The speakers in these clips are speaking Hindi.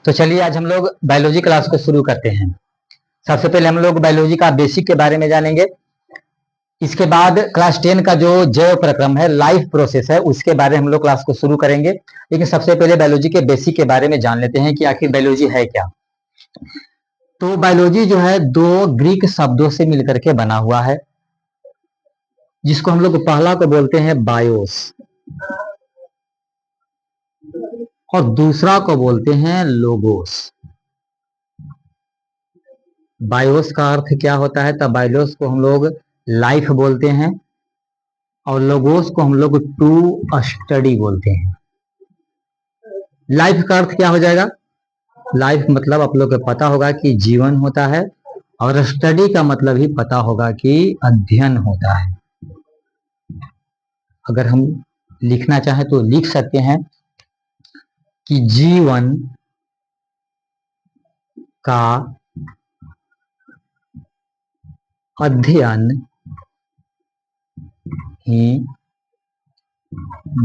तो चलिए आज हम लोग बायोलॉजी क्लास को शुरू करते हैं। सबसे पहले हम लोग बायोलॉजी का बेसिक के बारे में जानेंगे। इसके बाद क्लास 10 का जो जैव प्रक्रम है, लाइफ प्रोसेस है, उसके बारे में हम लोग क्लास को शुरू करेंगे। लेकिन सबसे पहले बायोलॉजी के बेसिक के बारे में जान लेते हैं कि आखिर बायोलॉजी है क्या। तो बायोलॉजी जो है दो ग्रीक शब्दों से मिलकर के बना हुआ है, जिसको हम लोग पहला को बोलते हैं बायोस और दूसरा को बोलते हैं लोगोस। बायोस का अर्थ क्या होता है? तब बायोस को हम लोग लाइफ बोलते हैं और लोगोस को हम लोग टू स्टडी बोलते हैं। लाइफ का अर्थ क्या हो जाएगा? लाइफ मतलब आप लोग को पता होगा कि जीवन होता है, और स्टडी का मतलब ही पता होगा कि अध्ययन होता है। अगर हम लिखना चाहें तो लिख सकते हैं कि जीवन का अध्ययन ही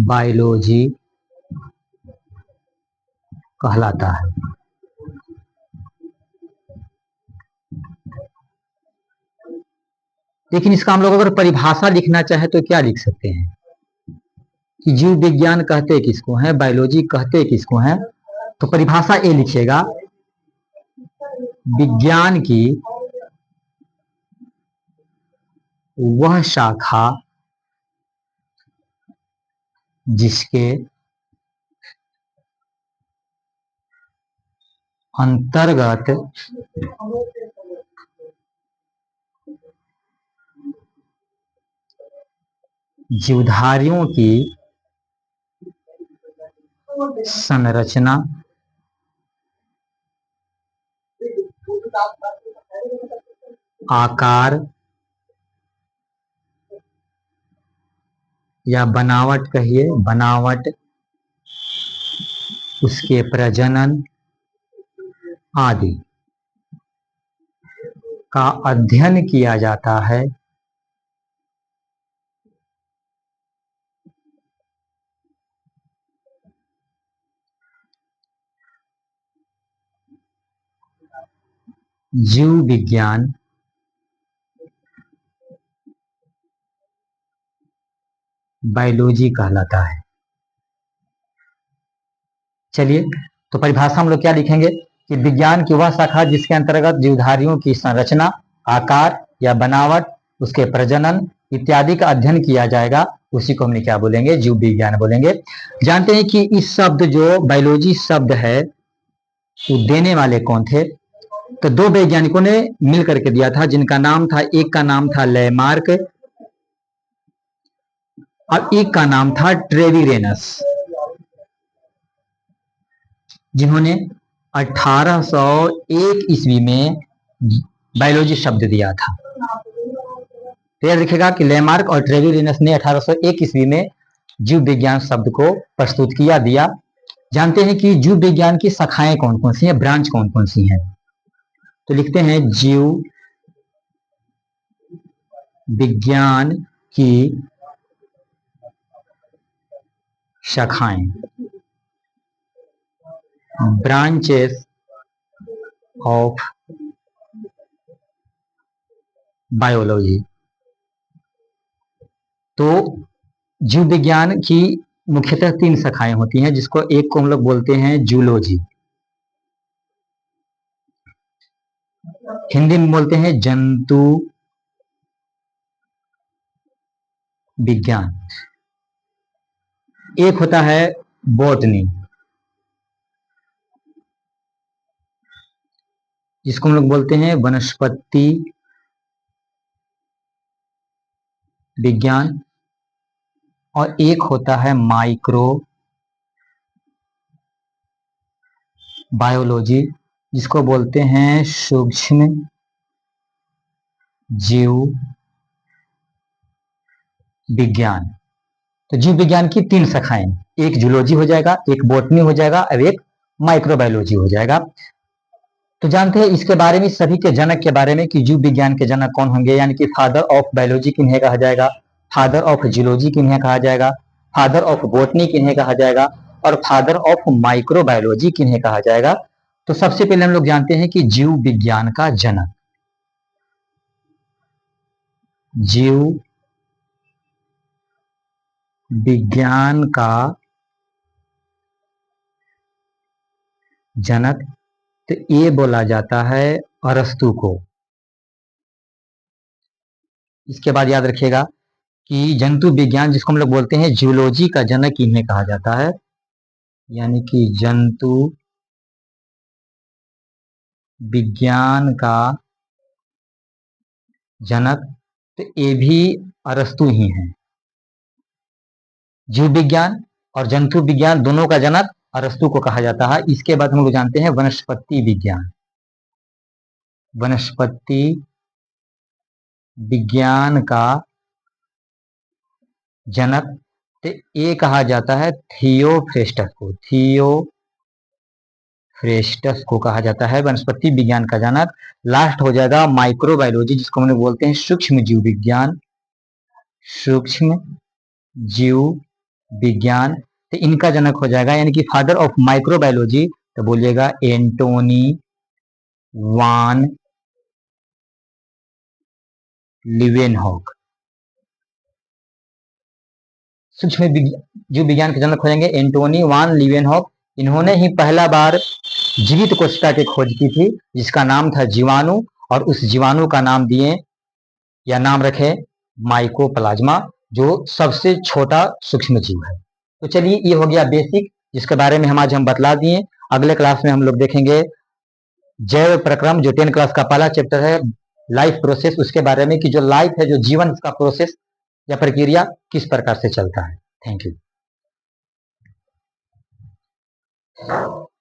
बायोलॉजी कहलाता है। लेकिन इसका हम लोग अगर परिभाषा लिखना चाहे तो क्या लिख सकते हैं कि जीव विज्ञान कहते किसको हैं, बायोलॉजी कहते किसको हैं? तो परिभाषा ये लिखिएगा, विज्ञान की वह शाखा जिसके अंतर्गत जीवधारियों की संरचना, आकार या बनावट कहिए, बनावट, उसके प्रजनन आदि का अध्ययन किया जाता है, जीव विज्ञान बायोलॉजी कहलाता है। चलिए, तो परिभाषा हम लोग क्या लिखेंगे कि विज्ञान की वह शाखा जिसके अंतर्गत जीवधारियों की संरचना, आकार या बनावट, उसके प्रजनन इत्यादि का अध्ययन किया जाएगा, उसी को हमने क्या बोलेंगे? जीव विज्ञान बोलेंगे। जानते हैं कि इस शब्द जो बायोलॉजी शब्द है वो देने वाले कौन थे? तो दो वैज्ञानिकों ने मिलकर के दिया था, जिनका नाम था, एक का नाम था लेमार्क और एक का नाम था ट्रेविरेनस, जिन्होंने 1801 ईस्वी में बायोलॉजी शब्द दिया था। तो याद रखिएगा कि लेमार्क और ट्रेविरेनस ने 1801 ईस्वी में जीव विज्ञान शब्द को प्रस्तुत किया, दिया। जानते हैं कि जीव विज्ञान की शाखाएं कौन कौन सी हैं, ब्रांच कौन कौन सी हैं? तो लिखते हैं जीव विज्ञान की शाखाएं, ब्रांचेस ऑफ बायोलॉजी। तो जीव विज्ञान की मुख्यतः 3 शाखाएं होती हैं, जिसको एक को हम लोग बोलते हैं जूलॉजी, हिंदी में बोलते हैं जंतु विज्ञान। एक होता है बॉटनी, जिसको हम लोग बोलते हैं वनस्पति विज्ञान, और एक होता है माइक्रो बायोलॉजी, जिसको बोलते हैं सूक्ष्म जीव विज्ञान। तो जीव विज्ञान की 3 शाखाएं, एक जूलॉजी हो जाएगा, एक बॉटनी हो जाएगा और एक माइक्रोबायोलॉजी हो जाएगा। तो जानते हैं इसके बारे में, सभी के जनक के बारे में, कि जीव विज्ञान के जनक कौन होंगे, यानी कि फादर ऑफ बायोलॉजी किन्हें कहा जाएगा, फादर ऑफ जूलॉजी किन्हें कहा जाएगा, फादर ऑफ बॉटनी किन्हें कहा जाएगा और फादर ऑफ माइक्रोबायोलॉजी किन्हें कहा जाएगा। तो सबसे पहले हम लोग जानते हैं कि जीव विज्ञान का जनक, जीव विज्ञान का जनक, तो ये बोला जाता है अरस्तु को। इसके बाद याद रखिएगा कि जंतु विज्ञान, जिसको हम लोग बोलते हैं जूलॉजी का जनक, इन्हें कहा जाता है, यानी कि जंतु विज्ञान का जनक, तो ये भी अरस्तु ही हैं। जीव विज्ञान और जंतु विज्ञान दोनों का जनक अरस्तु को कहा जाता है। इसके बाद हम लोग जानते हैं वनस्पति विज्ञान, वनस्पति विज्ञान का जनक, तो ये कहा जाता है थियोफ्रेस्टस को, थियोफ्रेस्टस को कहा जाता है वनस्पति विज्ञान का जनक। लास्ट हो जाएगा माइक्रोबायोलॉजी, जिसको हम लोग बोलते हैं सूक्ष्म जीव विज्ञान, सूक्ष्म जीव विज्ञान, तो इनका जनक हो जाएगा, यानी कि फादर ऑफ माइक्रोबायोलॉजी, तो बोलिएगा एंटोनी वान लीवेनहॉक। सूक्ष्म जीव विज्ञान के जनक हो जाएंगे एंटोनी वान लीवेनहॉक। इन्होंने ही पहला बार जीवित कोशिका की खोज की थी, जिसका नाम था जीवाणु, और उस जीवाणु का नाम दिए या नाम रखे माइकोप्लाज्मा, जो सबसे छोटा सूक्ष्म जीव है। तो चलिए, ये हो गया बेसिक, जिसके बारे में हम बतला दिए। अगले क्लास में हम लोग देखेंगे जैव प्रक्रम, जो 10 क्लास का पहला चैप्टर है, लाइफ प्रोसेस, उसके बारे में कि जो लाइफ है, जो जीवन का प्रोसेस या प्रक्रिया किस प्रकार से चलता है। Thank you.